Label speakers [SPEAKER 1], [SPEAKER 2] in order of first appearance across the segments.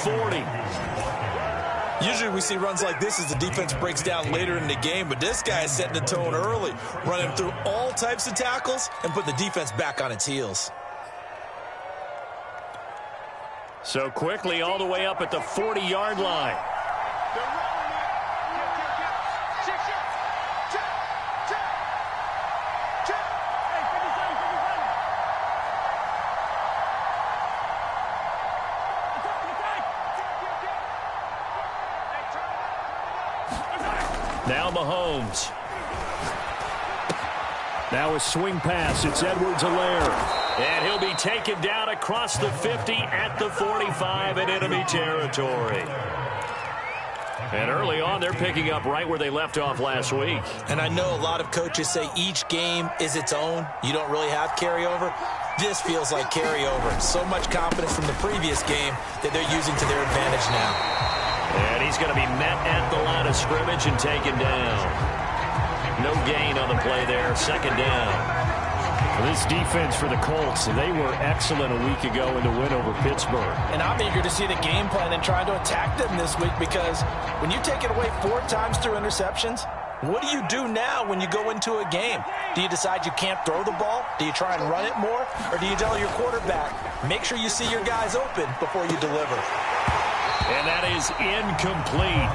[SPEAKER 1] 40.
[SPEAKER 2] Usually we see runs like this as the defense breaks down later in the game, but this guy is setting the tone early, running through all types of tackles and put the defense back on its heels.
[SPEAKER 1] So quickly all the way up at the 40-yard line. Now Mahomes. Now a swing pass. It's Edwards-Helaire. And he'll be taken down across the 50 at the 45 in enemy territory. And early on, they're picking up right where they left off last week.
[SPEAKER 2] And I know a lot of coaches say each game is its own. You don't really have carryover. This feels like carryover. So much confidence from the previous game that they're using to their advantage now.
[SPEAKER 1] And he's going to be met at the line of scrimmage and taken down. No gain on the play there. Second down.
[SPEAKER 3] This defense for the Colts, they were excellent a week ago in the win over Pittsburgh.
[SPEAKER 4] And I'm eager to see the game plan and trying to attack them this week, because when you take it away 4 times through interceptions, what do you do now when you go into a game? Do you decide you can't throw the ball? Do you try and run it more? Or do you tell your quarterback, make sure you see your guys open before you deliver?
[SPEAKER 1] And that is incomplete.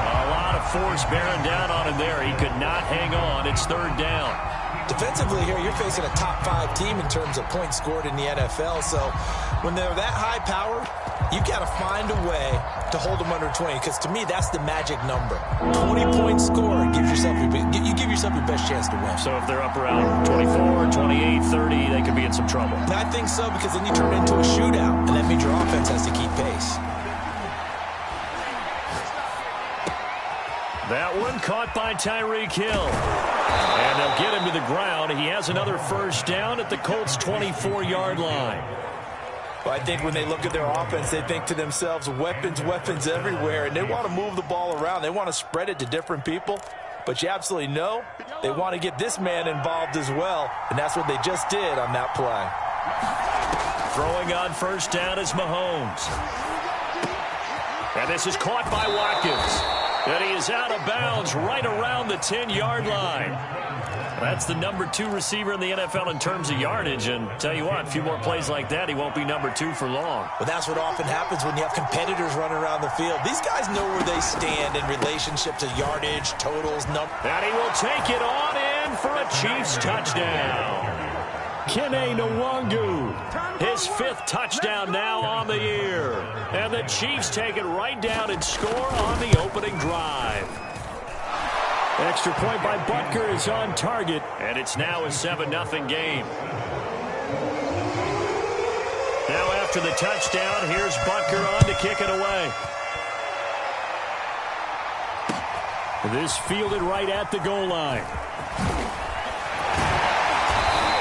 [SPEAKER 1] A lot of force bearing down on him there. He could not hang on. It's third down.
[SPEAKER 2] Defensively here, you're facing a top 5 team in terms of points scored in the NFL. So when they're that high powered, you got to find a way to hold them under 20, because to me, that's the magic number. 20 points scored gives yourself you give yourself your best chance to win.
[SPEAKER 1] So if they're up around 24, 28, 30, they could be in some trouble.
[SPEAKER 2] And I think so, because then you turn it into a shootout, and that means your offense has to keep pace.
[SPEAKER 1] That one caught by Tyreek Hill. And they'll get him to the ground. He has another first down at the Colts' 24-yard line.
[SPEAKER 2] Well, I think when they look at their offense, they think to themselves, weapons, weapons everywhere, and they want to move the ball around. They want to spread it to different people. But you absolutely know they want to get this man involved as well, and that's what they just did on that play.
[SPEAKER 1] Throwing on first down is Mahomes. And this is caught by Watkins. And he is out of bounds right around the 10-yard line. That's the number 2 receiver in the NFL in terms of yardage. And tell you what, a few more plays like that, he won't be number 2 for long.
[SPEAKER 2] Well, that's what often happens when you have competitors running around the field. These guys know where they stand in relationship to yardage, totals, number.
[SPEAKER 1] And he will take it on in for a Chiefs touchdown. Kene Nwangu, his 5th touchdown now on the year. And the Chiefs take it right down and score on the opening drive. Extra point by Butker is on target. And it's now a 7-0 game. Now after the touchdown, here's Butker on to kick it away. This fielded right at the goal line.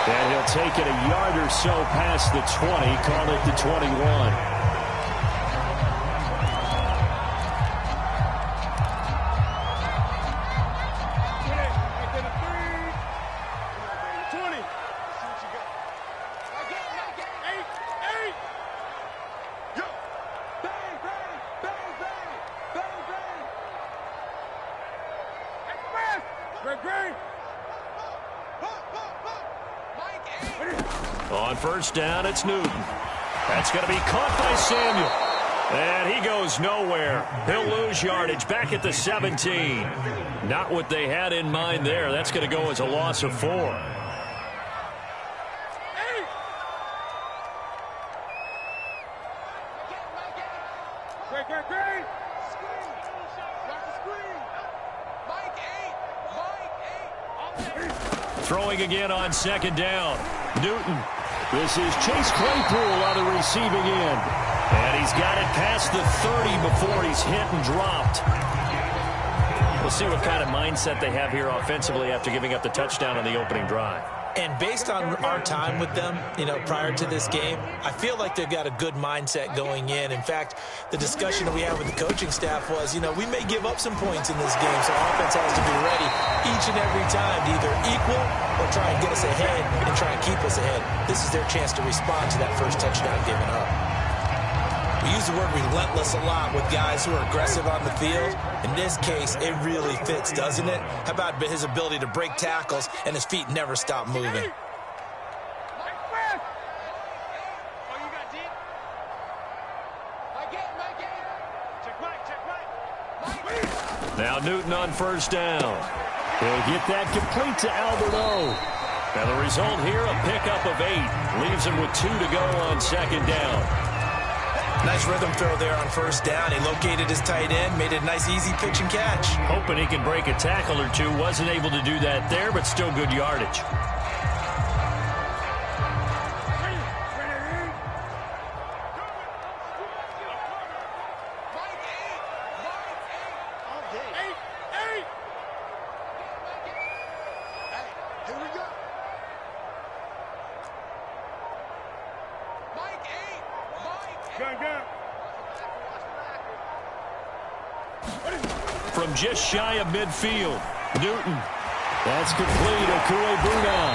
[SPEAKER 1] And he'll take it a yard or so past the 20, call it the 21. On first down, it's Newton. That's going to be caught by Samuel. And he goes nowhere. He'll lose yardage back at the 17. Not what they had in mind there. That's going to go as a loss of 4. Throwing again on second down. Newton. This is Chase Claypool on the receiving end. And he's got it past the 30 before he's hit and dropped. We'll see what kind of mindset they have here offensively after giving up the touchdown on the opening drive.
[SPEAKER 2] And based on our time with them, prior to this game, I feel like they've got a good mindset going in. In fact, the discussion that we had with the coaching staff was, we may give up some points in this game, so our offense has to be ready each and every time to either equal or try and get us ahead and try and keep us ahead. This is their chance to respond to that first touchdown given up. We use the word relentless a lot with guys who are aggressive on the field. In this case, it really fits, doesn't it? How about his ability to break tackles and his feet never stop moving?
[SPEAKER 1] Now Newton on first down. He'll get that complete to Albert O. And the result here, a pickup of 8. Leaves him with 2 to go on second down.
[SPEAKER 2] Nice rhythm throw there on first down. He located his tight end, made it a nice easy pitch and catch.
[SPEAKER 1] Hoping he can break a tackle or two. Wasn't able to do that there, but still good yardage. From just shy of midfield, Newton. That's complete. Okuegbunam.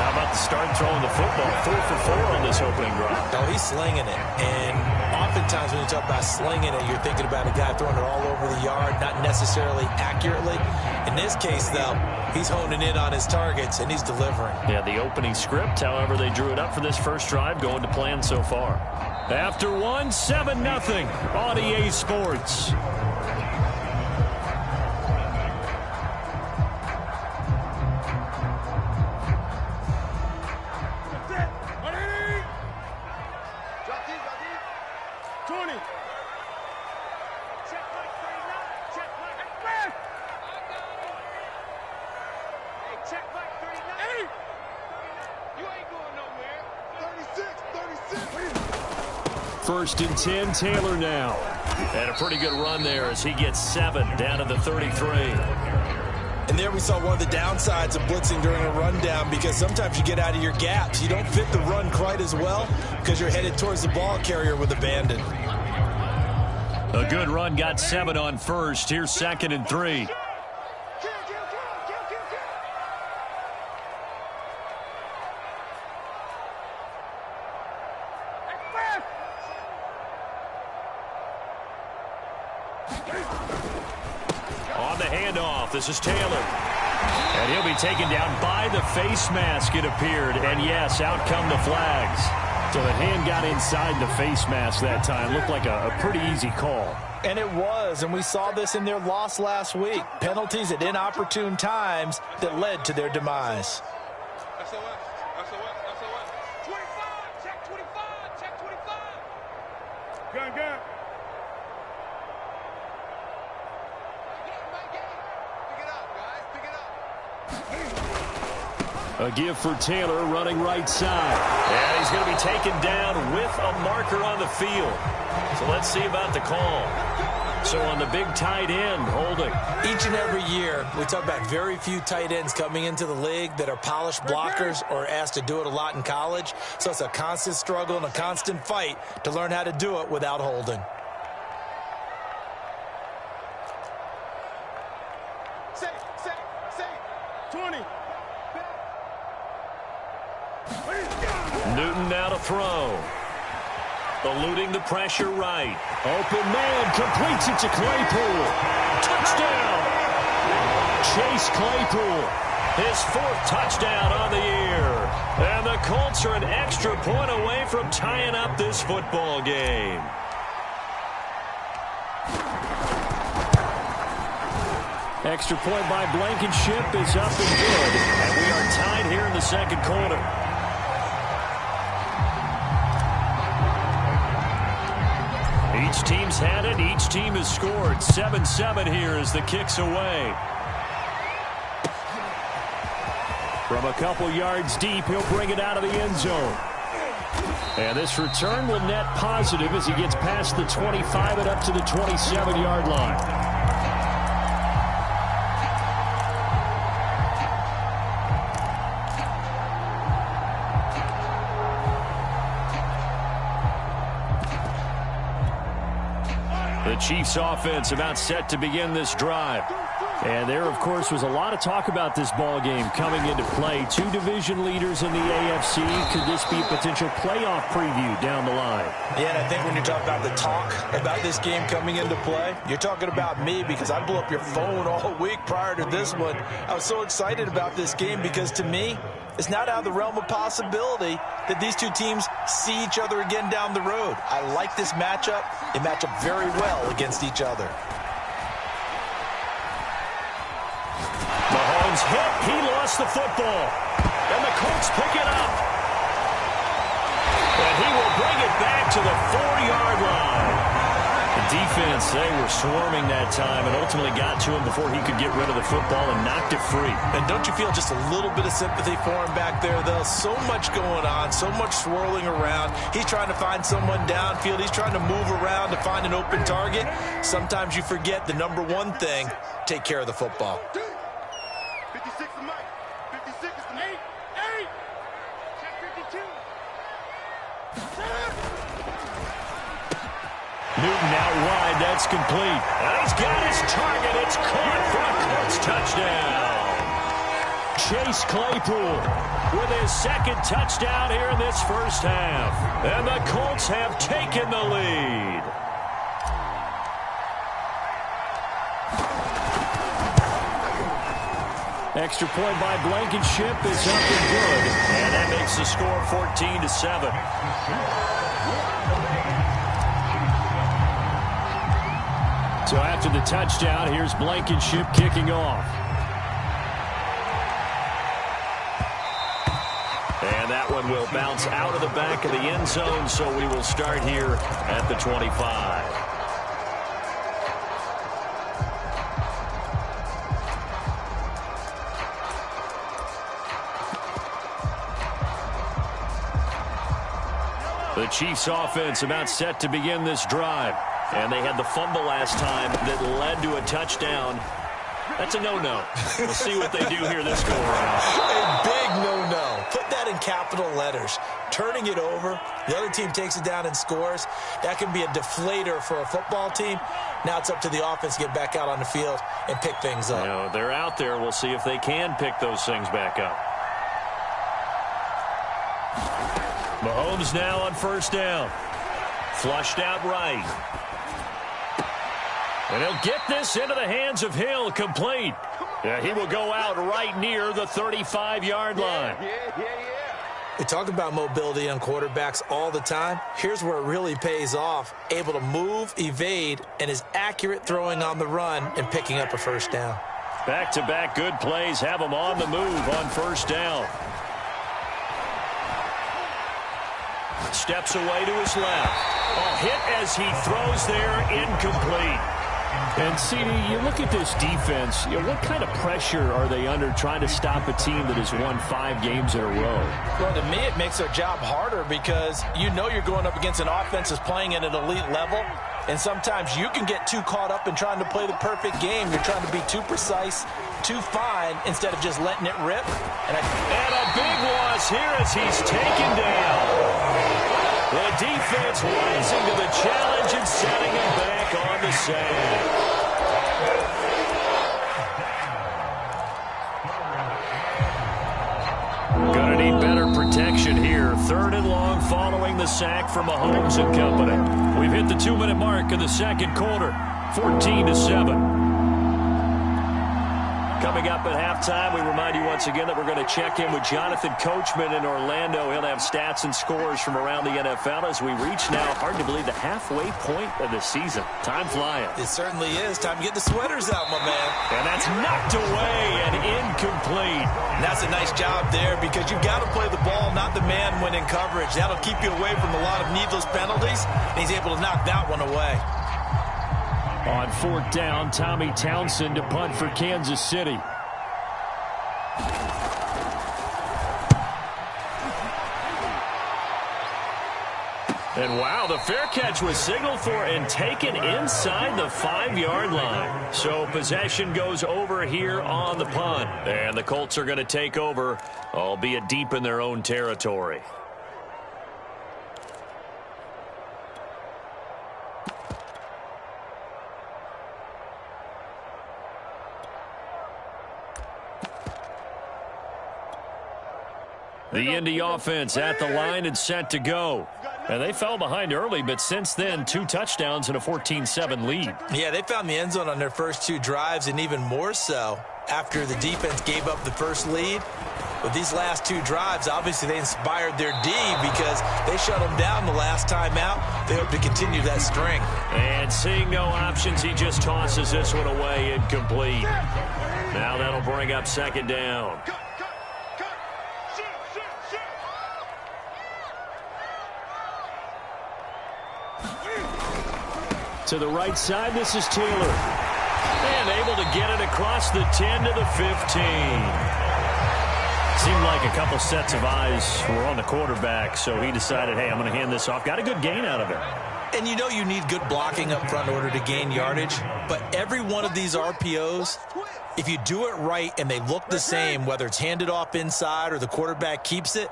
[SPEAKER 1] How about the start throwing the football? 4 for 4 on this opening drive.
[SPEAKER 2] Oh, he's slinging it. And oftentimes when you talk about slinging it, you're thinking about a guy throwing it all over the yard, not necessarily accurately. In this case, though, he's honing in on his targets, and he's delivering.
[SPEAKER 1] Yeah, the opening script, however, they drew it up for this first drive, going to plan so far. After one, 7-0 on EA Sports. First and 10, Taylor now. And a pretty good run there as he gets 7 down to the 33.
[SPEAKER 2] And there we saw one of the downsides of blitzing during a rundown, because sometimes you get out of your gaps. You don't fit the run quite as well because you're headed towards the ball carrier with abandon.
[SPEAKER 1] A good run, got 7 on first. Here's 2nd and 3. On the handoff, this is Taylor. And he'll be taken down by the face mask, it appeared. And yes, out come the flags. So the hand got inside the face mask that time. Looked like a pretty easy call.
[SPEAKER 4] And it was, and we saw this in their loss last week. Penalties at inopportune times that led to their demise.
[SPEAKER 5] 25, check 25, check 25. Gun.
[SPEAKER 1] A give for Taylor running right side. And he's going to be taken down with a marker on the field. So let's see about the call. So on the big tight end, holding.
[SPEAKER 2] Each and every year, we talk about very few tight ends coming into the league that are polished blockers or asked to do it a lot in college. So it's a constant struggle and a constant fight to learn how to do it without holding.
[SPEAKER 5] Say, 20.
[SPEAKER 1] Newton now to throw. Eluding the pressure right. Open man, completes it to Claypool. Touchdown! Chase Claypool, his 4th touchdown on the year. And the Colts are an extra point away from tying up this football game. Extra point by Blankenship is up and good. And we are tied here in the second quarter. Each team's had it. Each team has scored. 7-7 here as the kick's away. From a couple yards deep, he'll bring it out of the end zone. And this return will net positive as he gets past the 25 and up to the 27-yard line. The Chiefs offense about set to begin this drive.
[SPEAKER 3] And there, of course, was a lot of talk about this ball game coming into play. Two division leaders in the AFC. Could this be a potential playoff preview down the line?
[SPEAKER 4] Yeah, and I think when you talk about the talk about this game coming into play, you're talking about me because I blew up your phone all week prior to this one. I was so excited about this game because, to me, it's not out of the realm of possibility that these two teams see each other again down the road. I like this matchup. They match up very well against each other.
[SPEAKER 1] Mahomes hit. He lost the football. And the Colts pick it up. And he will bring it back to the 4-yard line. The defense, they were swarming that time and ultimately got to him before he could get rid of the football and knocked it free.
[SPEAKER 4] And don't you feel just a little bit of sympathy for him back there, though? So much going on, so much swirling around. He's trying to find someone downfield. He's trying to move around to find an open target. Sometimes you forget the number one thing, take care of the football.
[SPEAKER 5] 56 to Mike. 56 is to Nate. 8. Check 52.
[SPEAKER 1] Newton out wide. That's complete. And he's got his target. It's caught for a Colts touchdown. Chase Claypool with his second touchdown here in this first half. And the Colts have taken the lead. Extra point by Blankenship is up and good. And that makes the score 14-7. So after the touchdown, here's Blankenship kicking off. And that one will bounce out of the back of the end zone, so we will start here at the 25. The Chiefs offense about set to begin this drive. And they had the fumble last time that led to a touchdown. That's a no-no. We'll see what they do here this go-around.
[SPEAKER 2] A big no-no. Put that in capital letters. Turning it over, the other team takes it down and scores. That can be a deflator for a football team. Now it's up to the offense to get back out on the field and pick things up.
[SPEAKER 1] You know, they're out there. We'll see if they can pick those things back up. Mahomes now on first down. Flushed out right. And he'll get this into the hands of Hill, complete. Yeah, he will go out right near the 35-yard line.
[SPEAKER 2] We talk about mobility on quarterbacks all the time. Here's where it really pays off. Able to move, evade, and is accurate throwing on the run and picking up a first down.
[SPEAKER 1] Back-to-back good plays have him on the move on first down. Steps away to his left. Oh, hit as he throws there, incomplete.
[SPEAKER 3] And, CD, you look at this defense, what kind of pressure are they under trying to stop a team that has won 5 games in a row?
[SPEAKER 4] Well, to me, it makes their job harder because you know you're going up against an offense that's playing at an elite level, and sometimes you can get too caught up in trying to play the perfect game. You're trying to be too precise, too fine, instead of just letting it rip. And
[SPEAKER 1] a big loss here as he's taken down. The defense rising to the challenge and setting him back on the sack. Gonna need better protection here. 3rd and long following the sack from Mahomes and company. We've hit the 2-minute mark in the second quarter. 14-7. Coming up at halftime, we remind you once again that we're going to check in with Jonathan Coachman in Orlando. He'll have stats and scores from around the NFL as we reach now, hard to believe, the halfway point of the season. Time flying.
[SPEAKER 2] It certainly is. Time to get the sweaters out, my man.
[SPEAKER 1] And that's knocked away and incomplete.
[SPEAKER 4] And that's a nice job there because you've got to play the ball, not the man when in coverage. That'll keep you away from a lot of needless penalties, and he's able to knock that one away.
[SPEAKER 3] On 4th down, Tommy Townsend to punt for Kansas City.
[SPEAKER 1] And wow, the fair catch was signaled for and taken inside the 5-yard line. So possession goes over here on the punt. And the Colts are going to take over, albeit deep in their own territory.
[SPEAKER 3] The Indy offense at the line and set to go. And they fell behind early, but since then, 2 touchdowns and a 14-7 lead.
[SPEAKER 2] Yeah, they found the end zone on their first 2 drives, and even more so after the defense gave up the first lead. With these last 2 drives, obviously they inspired their D because they shut them down the last time out. They hope to continue that string.
[SPEAKER 3] And seeing no options, he just tosses this one away incomplete. Now that'll bring up second down. To the right side, this is Taylor. And able to get it across the 10 to the 15. Seemed like a couple sets of eyes were on the quarterback, so he decided, hey, I'm going to hand this off. Got a good gain out of it.
[SPEAKER 2] And you know you need good blocking up front in order to gain yardage, but every one of these RPOs, if you do it right and they look the same, whether it's handed off inside or the quarterback keeps it,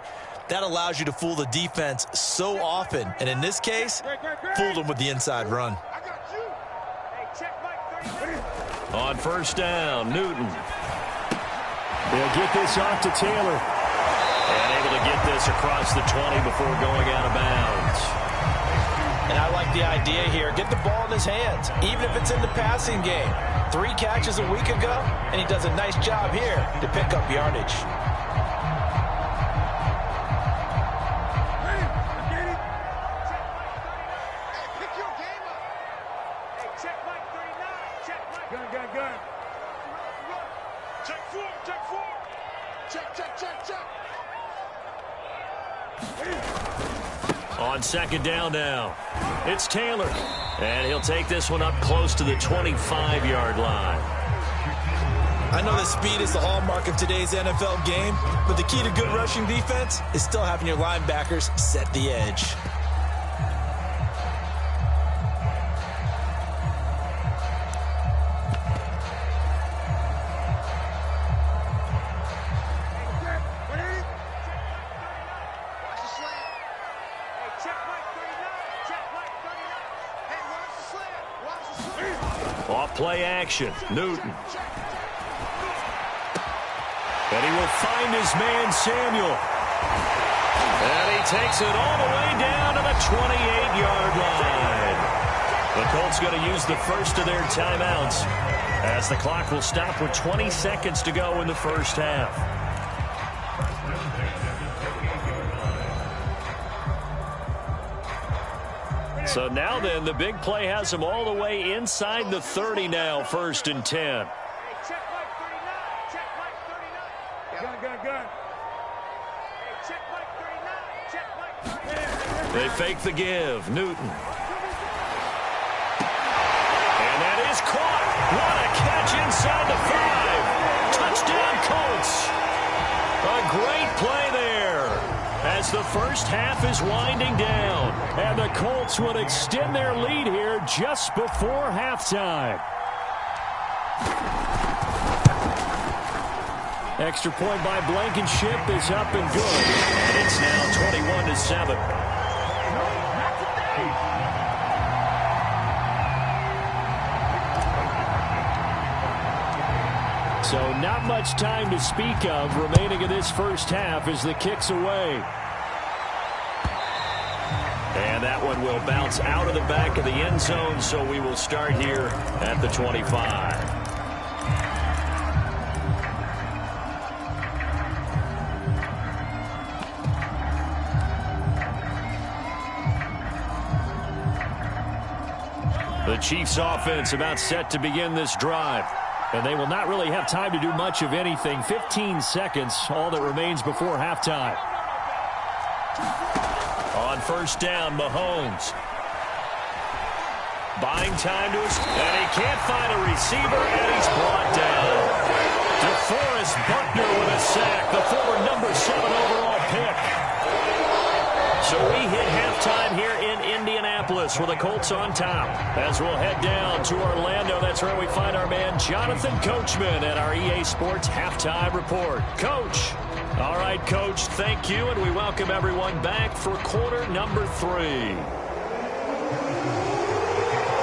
[SPEAKER 2] that allows you to fool the defense so often. And in this case, fooled them with the inside run.
[SPEAKER 3] On first down, Newton. They'll get this off to Taylor. And able to get this across the 20 before going out of bounds.
[SPEAKER 4] And I like the idea here. Get the ball in his hands, even if it's in the passing game. 3 catches a week ago, and he does a nice job here to pick up yardage.
[SPEAKER 3] On second down now, it's Taylor. And he'll take this one up close to the 25-yard line.
[SPEAKER 2] I know that speed is the hallmark of today's NFL game, but the key to good rushing defense is still having your linebackers set the edge.
[SPEAKER 3] Play action, Newton. And he will find his man, Samuel. And he takes it all the way down to the 28-yard line. The Colts going to use the first of their timeouts as the clock will stop with 20 seconds to go in the first half. So now then, the big play has him all the way inside the 30 now, 1st and 10. They fake the give. Newton. And that is caught. What a catch inside the 5. Touchdown, Colts. A great play there. As the first half is winding down, and the Colts would extend their lead here just before halftime. Extra point by Blankenship is up and good, and it's now 21-7. So not much time to speak of remaining in this first half as the kick's away. And that one will bounce out of the back of the end zone, so we will start here at the 25. The Chiefs offense about set to begin this drive. And they will not really have time to do much of anything. 15 seconds, all that remains before halftime. On first down, Mahomes. Buying time to his... And he can't find a receiver, and he's brought down. DeForest Buckner with a sack, the former number 7 overall pick. So we hit halftime here in Indianapolis with the Colts on top. As we'll head down to Orlando, that's where we find our man Jonathan Coachman at our EA Sports Halftime Report. Coach. All right, Coach, thank you, and we welcome everyone back for quarter number 3.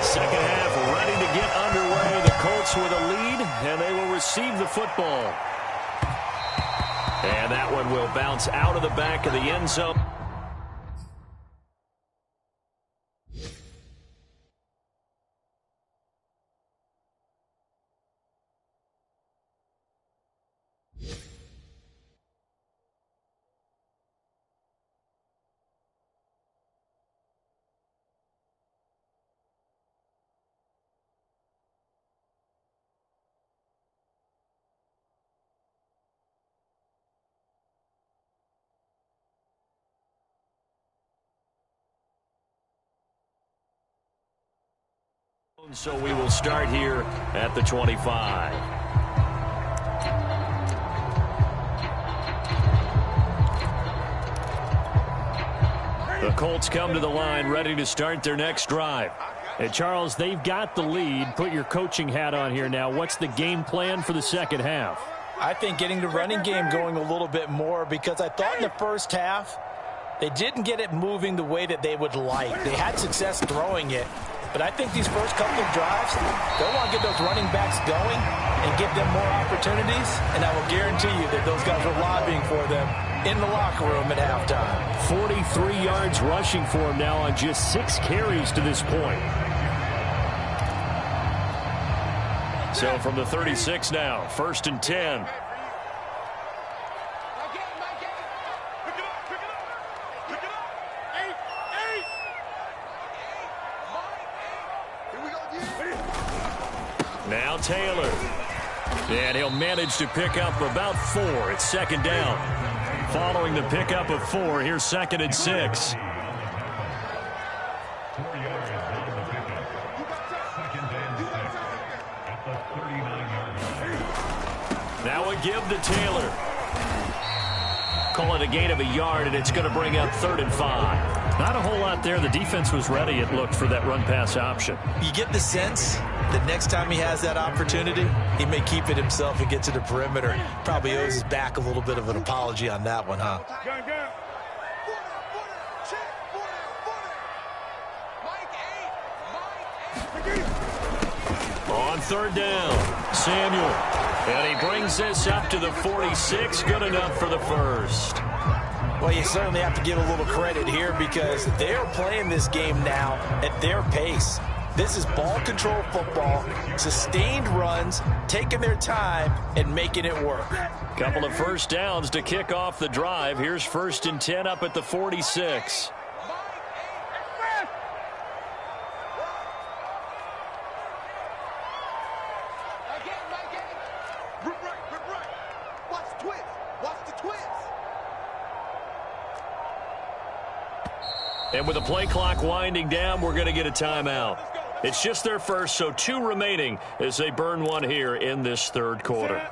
[SPEAKER 3] Second half ready to get underway. The Colts with a lead, and they will receive the football.
[SPEAKER 1] And that one will bounce out of the back of the end zone. So we will start here at the 25. The Colts come to the line ready to start their next drive.
[SPEAKER 3] And Charles, they've got the lead. Put your coaching hat on here now. What's the game plan for the second half?
[SPEAKER 4] I think getting the running game going a little bit more, because I thought in the first half they didn't get it moving the way that they would like. They had success throwing it. But I think these first couple of drives, they'll want to get those running backs going and give them more opportunities. And I will guarantee you that those guys were lobbying for them in the locker room at halftime.
[SPEAKER 3] 43 yards rushing for him now on just 6 carries to this point.
[SPEAKER 1] So from the 36 now, 1st and 10. Now Taylor. And he'll manage to pick up about 4. It's 2nd down. Following the pickup of 4, here's 2nd and 6. Now a give to Taylor. Call it a gain of a yard, and it's going to bring up 3rd and 5.
[SPEAKER 3] Not a whole lot there. The defense was ready, it looked, for that run-pass option.
[SPEAKER 2] You get the sense that next time he has that opportunity, he may keep it himself and get to the perimeter. Probably owes his back a little bit of an apology on that one, huh?
[SPEAKER 1] On 3rd down, Samuel. And he brings this up to the 46. Good enough for the first.
[SPEAKER 4] Well, you certainly have to give a little credit here, because they're playing this game now at their pace. This is ball control football, sustained runs, taking their time and making it work.
[SPEAKER 1] Couple of first downs to kick off the drive. Here's 1st and 10 up at the 46. And with the play clock winding down, we're going to get a timeout. It's just their first, so 2 remaining as they burn one here in this 3rd quarter.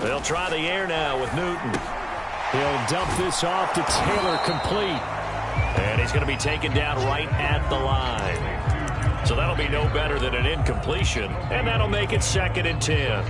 [SPEAKER 1] They'll try the air now with Newton.
[SPEAKER 3] He'll dump this off to Taylor, complete.
[SPEAKER 1] And he's going to be taken down right at the line. So that'll be no better than an incompletion. And that'll make it 2nd and 10.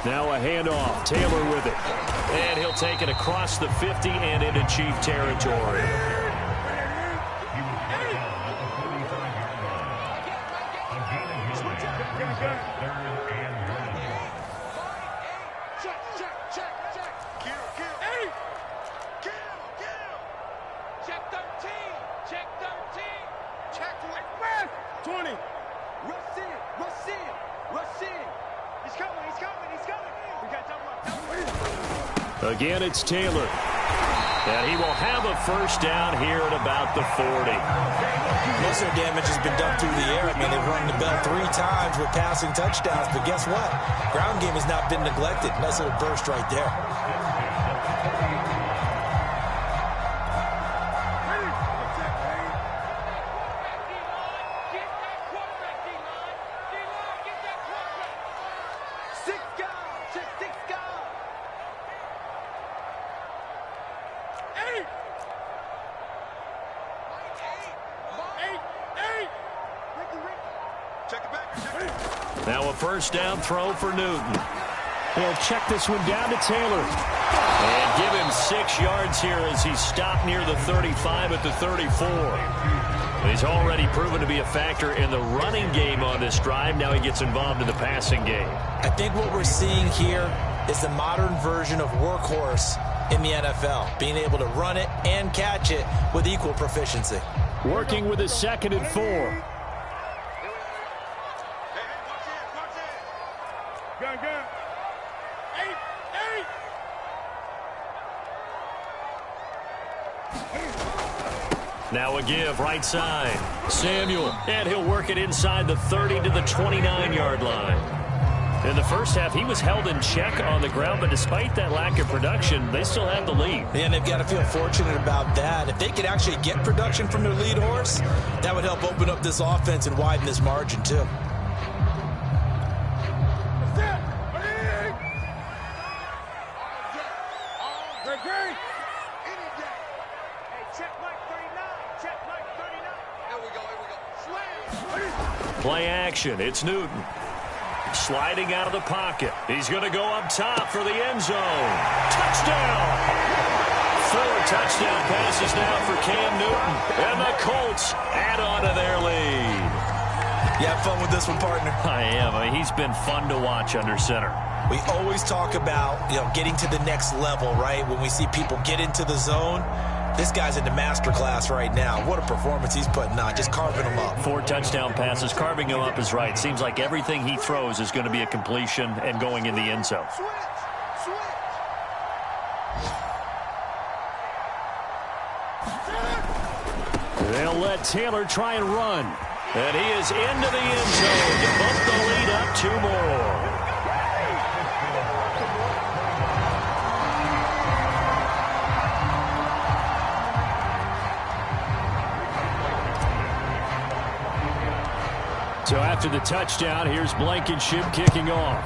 [SPEAKER 3] Now a handoff. Taylor with it.
[SPEAKER 1] And he'll take it across the 50 and into Chief territory. Again, it's Taylor. And he will have a first down here at about the 40.
[SPEAKER 4] Most of the damage has been done through the air. I mean, they've rung the bell 3 times with passing touchdowns, but guess what? Ground game has not been neglected. Nice little burst right there.
[SPEAKER 5] Check it back. Check it back.
[SPEAKER 1] Now a first down throw for Newton.
[SPEAKER 3] They'll check this one down to Taylor.
[SPEAKER 1] And give him 6 yards here as he stopped near the 35 at the 34. He's already proven to be a factor in the running game on this drive. Now he gets involved in the passing game.
[SPEAKER 2] I think what we're seeing here is the modern version of workhorse in the NFL, being able to run it and catch it with equal proficiency.
[SPEAKER 3] Working with a 2nd and 4.
[SPEAKER 5] Hey, watch it. Gun. 8.
[SPEAKER 1] Now a give right side. Samuel, and he'll work it inside the 30 to the 29-yard line. In the first half, he was held in check on the ground, but despite that lack of production, they still have the lead.
[SPEAKER 2] And they've got to feel fortunate about that. If they could actually get production from their lead horse, that would help open up this offense and widen this margin too.
[SPEAKER 1] Play action. It's Newton. Sliding out of the pocket. He's going to go up top for the end zone. Touchdown! 4 touchdown passes now for Cam Newton. And the Colts add on to their lead.
[SPEAKER 2] You have fun with this one, partner?
[SPEAKER 1] I am. I mean, he's been fun to watch under center.
[SPEAKER 2] We always talk about, getting to the next level, right? When we see people get into the zone, this guy's in the master class right now. What a performance he's putting on, just carving them up.
[SPEAKER 1] 4 touchdown passes. Carving him up is right. Seems like everything he throws is going to be a completion and going in the end zone.
[SPEAKER 3] They'll let Taylor try and run.
[SPEAKER 1] And he is into the end zone to bump the lead up 2 more.
[SPEAKER 3] So after the touchdown, here's Blankenship kicking off.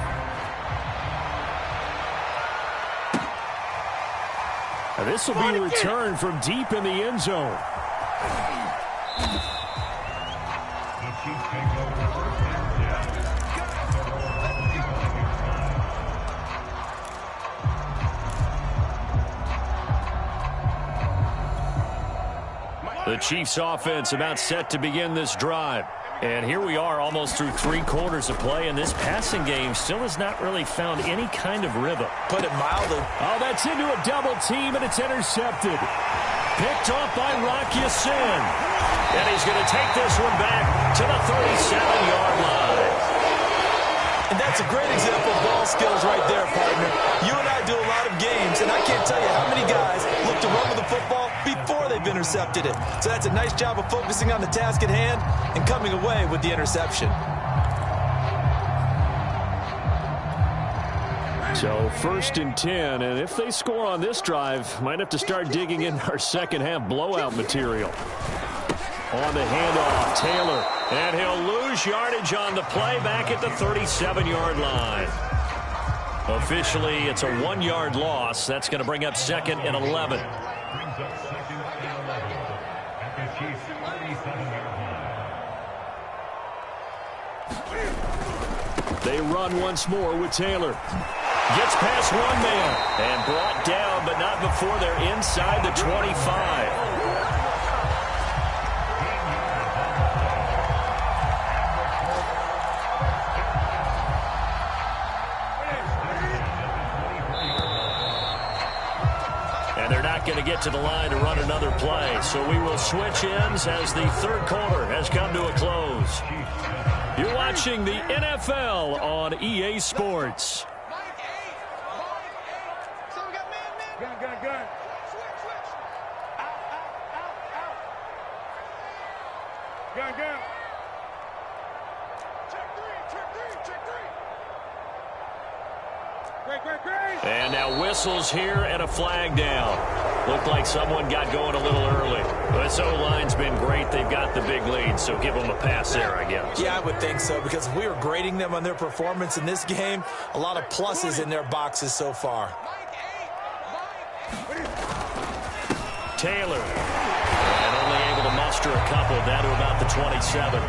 [SPEAKER 3] Now this will be a return from deep in the end zone.
[SPEAKER 1] The Chiefs offense about set to begin this drive. And here we are almost through 3 quarters of play, and this passing game still has not really found any kind of rhythm.
[SPEAKER 2] Put it mildly.
[SPEAKER 3] Oh, that's into a double team, and it's intercepted. Picked off by Rock Ya-Sin.
[SPEAKER 1] And he's going to take this one back to the 37-yard line.
[SPEAKER 2] And that's a great example of ball skills right there, partner. You and I do a lot of games, and I can't tell you how many guys look to run with the football before they've intercepted it. So that's a nice job of focusing on the task at hand and coming away with the interception.
[SPEAKER 3] So 1st and 10, and if they score on this drive, might have to start digging in our second half blowout material. On the handoff, Taylor, and he'll lose yardage on the play back at the 37-yard line. Officially, it's a 1-yard loss. That's going to bring up 2nd and 11. They run once more with Taylor. Gets past one man and brought down, but not before they're inside the 25. They're not going to get to the line to run another play. So we will switch ends as the 3rd quarter has come to a close. You're watching the NFL on EA Sports.
[SPEAKER 5] Gun. Gun. Check 3. Great.
[SPEAKER 1] And now whistles here and a flag down. Looked like someone got going a little early. This O-line's been great. They've got the big lead, so give them a pass there, I guess.
[SPEAKER 2] Yeah, I would think so, because if we were grading them on their performance in this game, a lot of pluses in their boxes so far.
[SPEAKER 1] Taylor. And only able to muster a couple down to about the 27.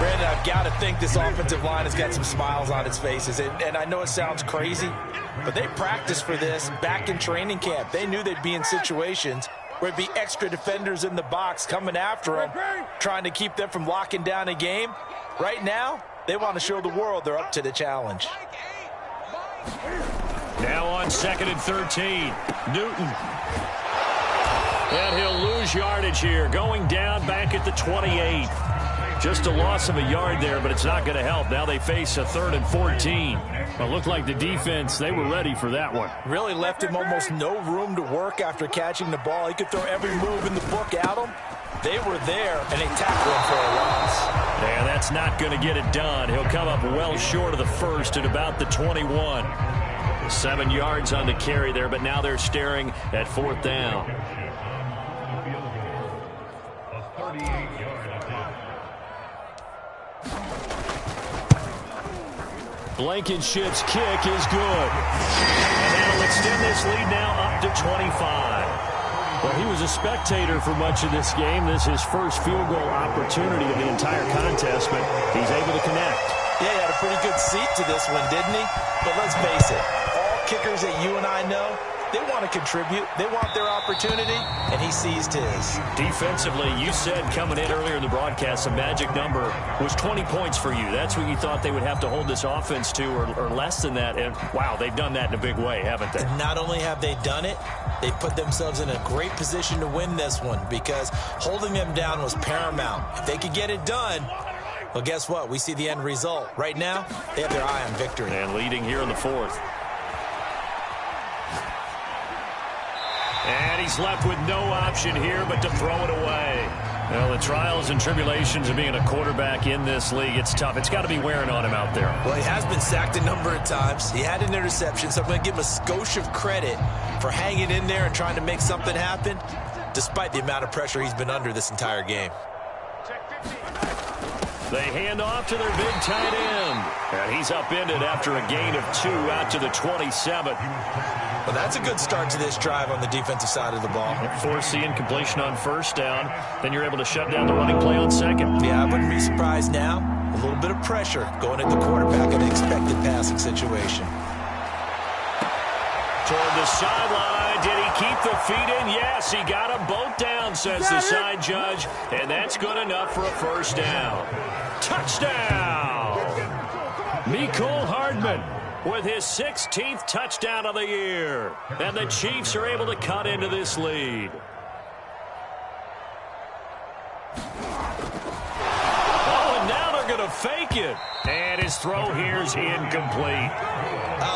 [SPEAKER 4] Brandon, I've got to think this offensive line has got some smiles on its faces. And I know it sounds crazy, but they practiced for this back in training camp. They knew they'd be in situations where it'd be extra defenders in the box coming after them, trying to keep them from locking down a game. Right now, they want to show the world they're up to the challenge.
[SPEAKER 1] Now on 2nd and 13, Newton. And he'll lose yardage here, going down back at the 28. Just a loss of a yard there, but it's not going to help. Now they face a 3rd and 14. Well, it looked like the defense, they were ready for that one.
[SPEAKER 4] Really left him almost no room to work after catching the ball. He could throw every move in the book at him. They were there, and they tackled him for a loss.
[SPEAKER 1] Yeah, that's not going to get it done. He'll come up well short of the first at about the 21. 7 yards on the carry there, but now they're staring at 4th down. Blankenship's kick is good. And that'll extend this lead now up to 25. Well, he was a spectator for much of this game. This is his first field goal opportunity of the entire contest, but he's able to connect.
[SPEAKER 4] Yeah, he had a pretty good seat to this one, didn't he? But let's face it, all kickers that you and I know, they want to contribute. They want their opportunity, and he seized his.
[SPEAKER 1] Defensively, you said coming in earlier in the broadcast, the magic number was 20 points for you. That's what you thought they would have to hold this offense to, or less than that. And, wow, they've done that in a big way, haven't they?
[SPEAKER 4] And not only have they done it, they put themselves in a great position to win this one because holding them down was paramount. If they could get it done, well, guess what? We see the end result. Right now, they have their eye on victory.
[SPEAKER 1] And leading here in the 4th. And he's left with no option here but to throw it away. Well, the trials and tribulations of being a quarterback in this league, it's tough. It's got to be wearing on him out there.
[SPEAKER 4] Well, he has been sacked a number of times. He had an interception, so I'm going to give him a skosh of credit for hanging in there and trying to make something happen, despite the amount of pressure he's been under this entire game.
[SPEAKER 1] They hand off to their big tight end. And he's upended after a gain of 2 out to the 27.
[SPEAKER 4] Well, that's a good start to this drive on the defensive side of the ball.
[SPEAKER 1] Force the incompletion on 1st down. Then you're able to shut down the running play on 2nd.
[SPEAKER 4] Yeah, I wouldn't be surprised now. A little bit of pressure going at the quarterback in an expected passing situation.
[SPEAKER 1] Toward the sideline. Did he keep the feet in? Yes, he got them both down, says the side judge. And that's good enough for a 1st down. Touchdown! Mecole Hardman with his 16th touchdown of the year. And the Chiefs are able to cut into this lead. Oh, and now they're going to fake it. And his throw here is incomplete.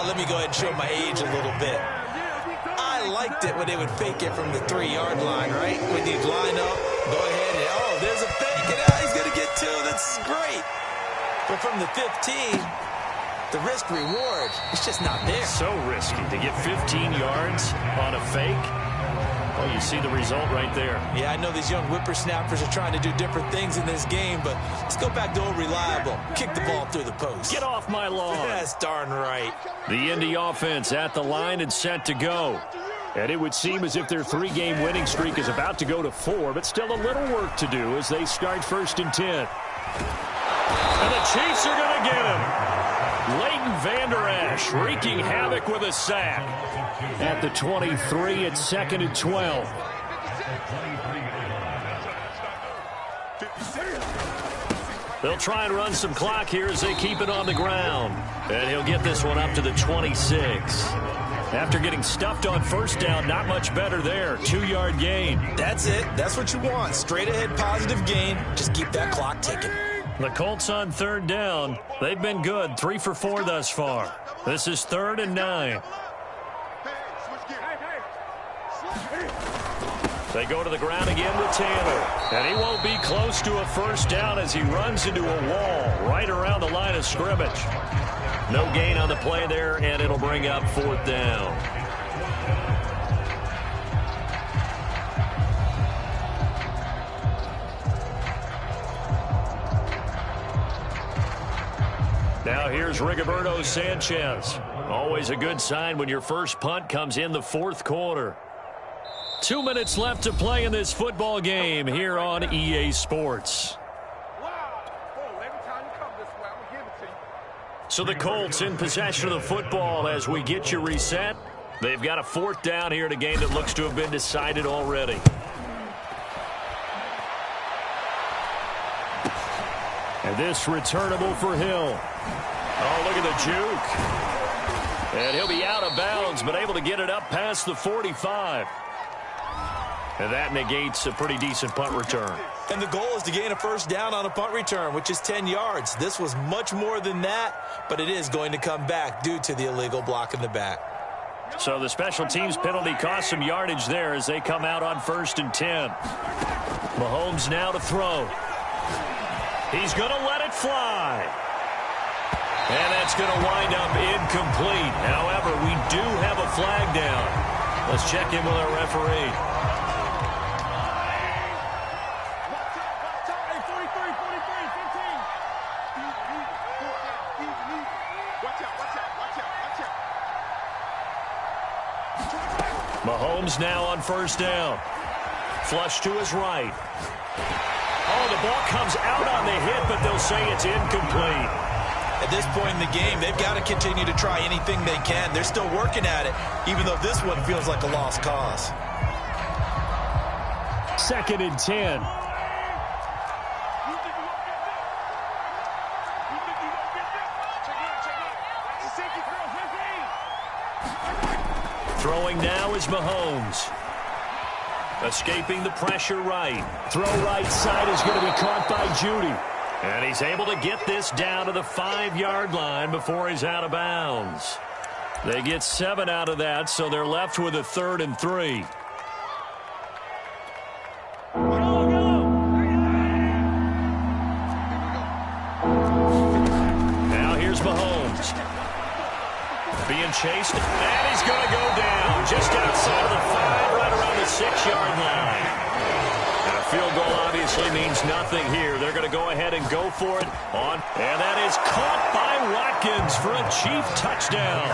[SPEAKER 4] Let me go ahead and show my age a little bit. I liked it when they would fake it from the 3-yard line, right? When you'd line up, go ahead and, oh, there's a fake, and he's going to get 2. That's great. But from the 15, the risk-reward, it's just not there.
[SPEAKER 1] So risky to get 15 yards on a fake. Well, you see the result right there.
[SPEAKER 4] Yeah, I know these young whippersnappers are trying to do different things in this game, but let's go back to old reliable. Kick the ball through the post.
[SPEAKER 1] Get off my lawn.
[SPEAKER 4] That's darn right.
[SPEAKER 1] The Indy offense at the line and set to go. And it would seem as if their 3-game winning streak is about to go to 4, but still a little work to do as they start 1st and 10. And the Chiefs are going to get him. Leighton Vander Esch wreaking havoc with a sack. At the 23, it's 2nd and 12. They'll try and run some clock here as they keep it on the ground. And he'll get this one up to the 26. After getting stuffed on 1st down, not much better there. 2-yard gain.
[SPEAKER 4] That's it. That's what you want. Straight ahead positive gain. Just keep that clock ticking.
[SPEAKER 1] The Colts on 3rd down. They've been good. 3 for 4 thus far. This is 3rd and 9. They go to the ground again with Taylor. And he won't be close to a 1st down as he runs into a wall right around the line of scrimmage. No gain on the play there, and it'll bring up 4th down. Now here's Rigoberto Sanchez. Always a good sign when your first punt comes in the 4th quarter. 2 minutes left to play in this football game here on EA Sports. So the Colts in possession of the football as we get you reset. They've got a 4th down here in a game that looks to have been decided already. And this returnable for Hill. Oh, look at the juke. And he'll be out of bounds, but able to get it up past the 45. And that negates a pretty decent punt return.
[SPEAKER 2] And the goal is to gain a 1st down on a punt return, which is 10 yards. This was much more than that, but it is going to come back due to the illegal block in the back.
[SPEAKER 1] So the special teams penalty cost some yardage there as they come out on 1st and 10. Mahomes now to throw. He's going to let it fly. And that's going to wind up incomplete. However, we do have a flag down. Let's check in with our referee. Mahomes now on 1st down. Flush to his right. Oh, the ball comes out on the hit, but they'll say it's incomplete.
[SPEAKER 2] At this point in the game, they've got to continue to try anything they can. They're still working at it, even though this one feels like a lost cause.
[SPEAKER 1] 2nd and 10. Throwing now is Mahomes. Escaping the pressure right. Throw right side is going to be caught by Judy. And he's able to get this down to the 5-yard line before he's out of bounds. They get 7 out of that, so they're left with a 3rd and 3. Now here's Mahomes. Being chased, and he's going to go down just outside of the 5, right around the 6-yard line. And a field goal obviously means nothing here. They're going to go ahead and go for it on, and that is caught by Watkins for a Chief touchdown.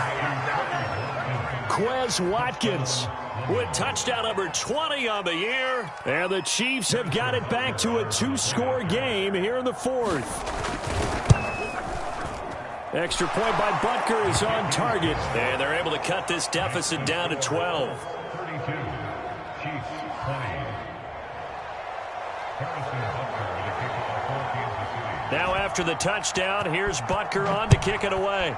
[SPEAKER 1] Quez Watkins with touchdown number 20 on the year, and the Chiefs have got it back to a 2-score game here in the 4th. Extra point by Butker is on target. And they're able to cut this deficit down to 12. Now after the touchdown, here's Butker on to kick it away.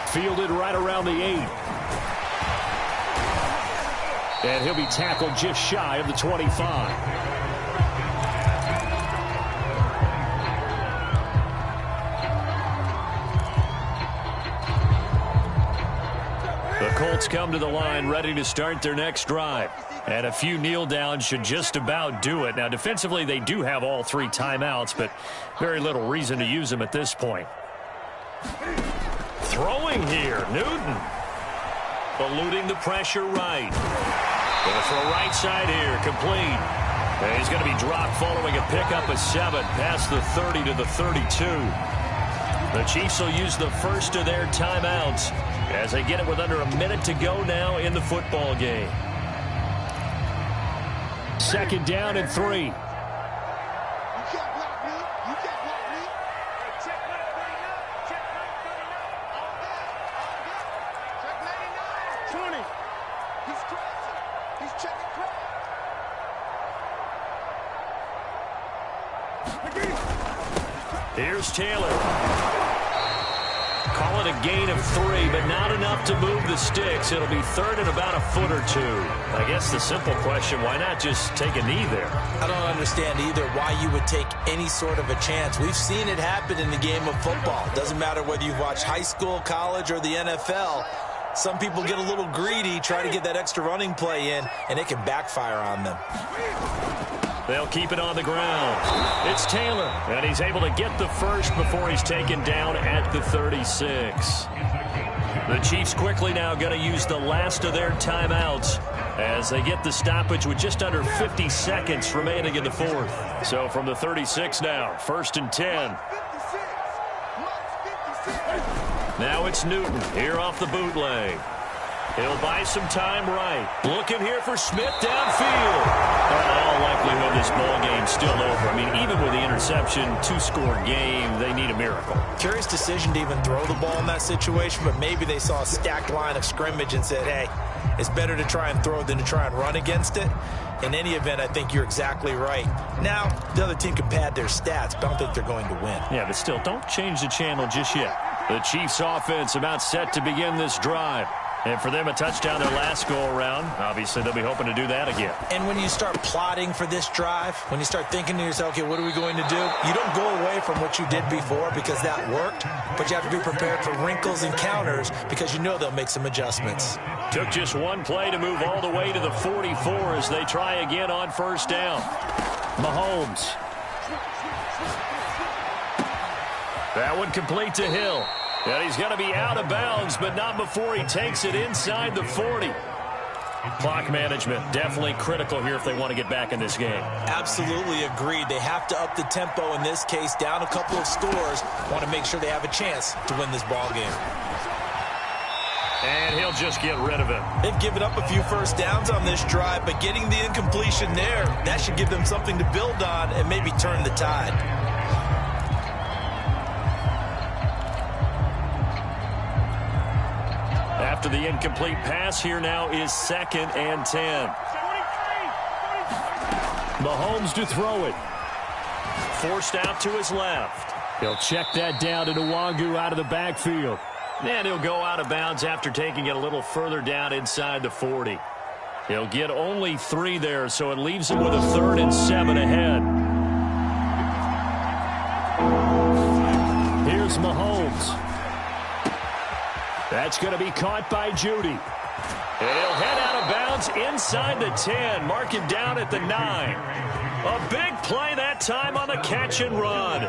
[SPEAKER 1] Fielded right around the 8. And he'll be tackled just shy of the 25. Colts come to the line ready to start their next drive. And a few kneel downs should just about do it. Now, defensively, they do have all 3 timeouts, but very little reason to use them at this point. Throwing here, Newton. Eluding the pressure right. Going to throw right side here, complete. And he's going to be dropped following a pickup of 7 past the 30 to the 32. The Chiefs will use the first of their timeouts as they get it with under a minute to go now in the football game. 2nd down and 3. Here's Taylor. Call it a gain of 3, but not enough to move the sticks. It'll be 3rd and about a foot or 2. I guess the simple question, why not just take a knee there?
[SPEAKER 2] I don't understand either why you would take any sort of a chance. We've seen it happen in the game of football. Doesn't matter whether you've watched high school, college, or the NFL. Some people get a little greedy, try to get that extra running play in, and it can backfire on them.
[SPEAKER 1] They'll keep it on the ground. It's Taylor, and he's able to get the first before he's taken down at the 36. The Chiefs quickly now going to use the last of their timeouts as they get the stoppage with just under 50 seconds remaining in the 4th. So from the 36 now, 1st and 10. Now it's Newton here off the bootleg. He'll buy some time right. Looking here for Smith downfield. In all likelihood, this ball game's still over. I mean, even with the interception. 4-interception, 2-score game. They need a miracle.
[SPEAKER 4] Curious decision to even throw the ball in that situation, but maybe they saw a stacked line of scrimmage and said, hey, it's better to try and throw than to try and run against it. In any event, I think you're exactly right. Now, the other team can pad their stats, but I don't think they're going to win.
[SPEAKER 1] Yeah, but still, don't change the channel just yet. The Chiefs offense about set to begin this drive. And for them, a touchdown their last go-around. Obviously, they'll be hoping to do that again.
[SPEAKER 4] And when you start plotting for this drive, when you start thinking to yourself, okay, what are we going to do? You don't go away from what you did before because that worked, but you have to be prepared for wrinkles and counters because you know they'll make some adjustments.
[SPEAKER 1] Took just one play to move all the way to the 44 as they try again on first down. Mahomes. That one complete to Hill. And he's going to be out of bounds, but not before he takes it inside the 40. Clock management, definitely critical here if they want to get back in this game.
[SPEAKER 4] Absolutely agreed. They have to up the tempo in this case, down a couple of scores. Want to make sure they have a chance to win this ball game.
[SPEAKER 1] And he'll just get rid of it.
[SPEAKER 4] They've given up a few first downs on this drive, but getting the incompletion there, that should give them something to build on and maybe turn the tide.
[SPEAKER 1] After the incomplete pass, here now is 2nd and 10. Mahomes to throw it. Forced out to his left. He'll check that down to Nwangu out of the backfield. And he'll go out of bounds after taking it a little further down inside the 40. He'll get only 3 there, so it leaves him with a 3rd and 7 ahead. Here's Mahomes. That's going to be caught by Judy. And he'll head out of bounds inside the 10. Mark him down at the 9. A big play that time on the catch and run.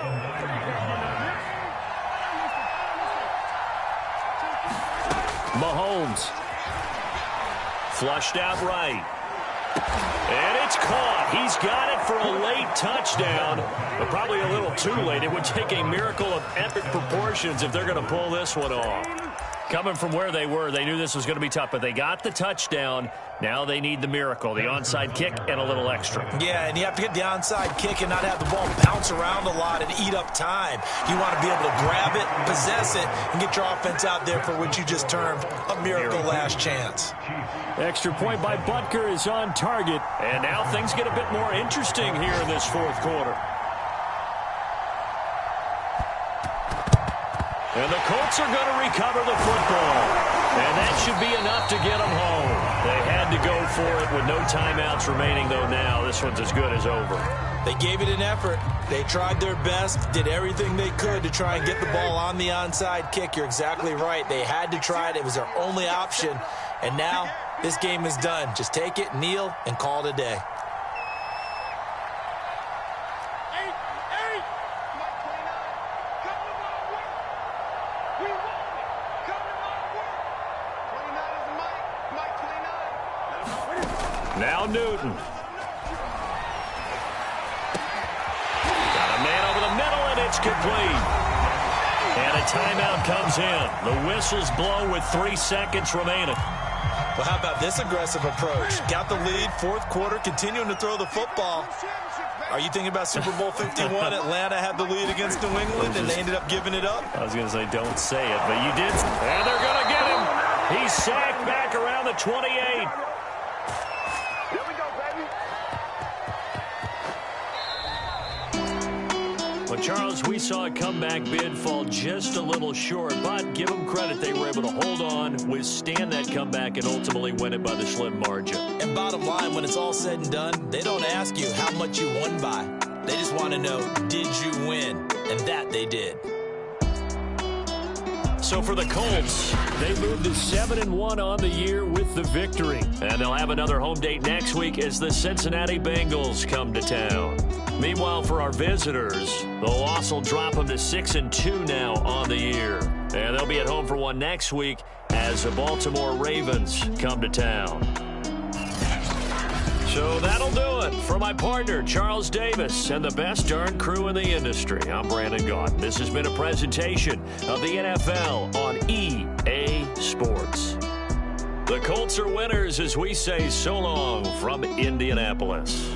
[SPEAKER 1] Mahomes. Flushed out right. And it's caught. He's got it for a late touchdown, but probably a little too late. It would take a miracle of epic proportions if they're going to pull this one off. Coming from where they were, they knew this was going to be tough, but they got the touchdown. Now they need the miracle, the onside kick and a little extra.
[SPEAKER 4] Yeah, and you have to get the onside kick and not have the ball bounce around a lot and eat up time. You want to be able to grab it, possess it, and get your offense out there for what you just termed a miracle last chance.
[SPEAKER 1] Extra point by Butker is on target, and now things get a bit more interesting here in this 4th quarter. And the Colts are going to recover the football. And that should be enough to get them home. They had to go for it with no timeouts remaining, though now this one's as good as over.
[SPEAKER 4] They gave it an effort. They tried their best, did everything they could to try and get the ball on the onside kick. You're exactly right. They had to try it. It was their only option. And now this game is done. Just take it, kneel, and call it a day.
[SPEAKER 1] Now Newton. Got a man over the middle, and it's complete. And a timeout comes in. The whistles blow with 3 seconds remaining.
[SPEAKER 4] Well, how about this aggressive approach? Got the lead, 4th quarter, continuing to throw the football. Are you thinking about Super Bowl 51? Atlanta had the lead against New England, and they ended up giving it up?
[SPEAKER 1] I was going to say, don't say it, but you did. And they're going to get him. He's sacked back around the 28. Well, Charles, we saw a comeback bid fall just a little short, but give them credit. They were able to hold on, withstand that comeback, and ultimately win it by the slim margin.
[SPEAKER 4] And bottom line, when it's all said and done, they don't ask you how much you won by. They just want to know, did you win? And that they did.
[SPEAKER 1] So for the Colts, they moved to 7-1 on the year with the victory. And they'll have another home date next week as the Cincinnati Bengals come to town. Meanwhile, for our visitors, the loss will drop them to 6-2 now on the year. And they'll be at home for one next week as the Baltimore Ravens come to town. So that'll do it for my partner, Charles Davis, and the best darn crew in the industry. I'm Brandon Gaudin. This has been a presentation of the NFL on EA Sports. The Colts are winners as we say so long from Indianapolis.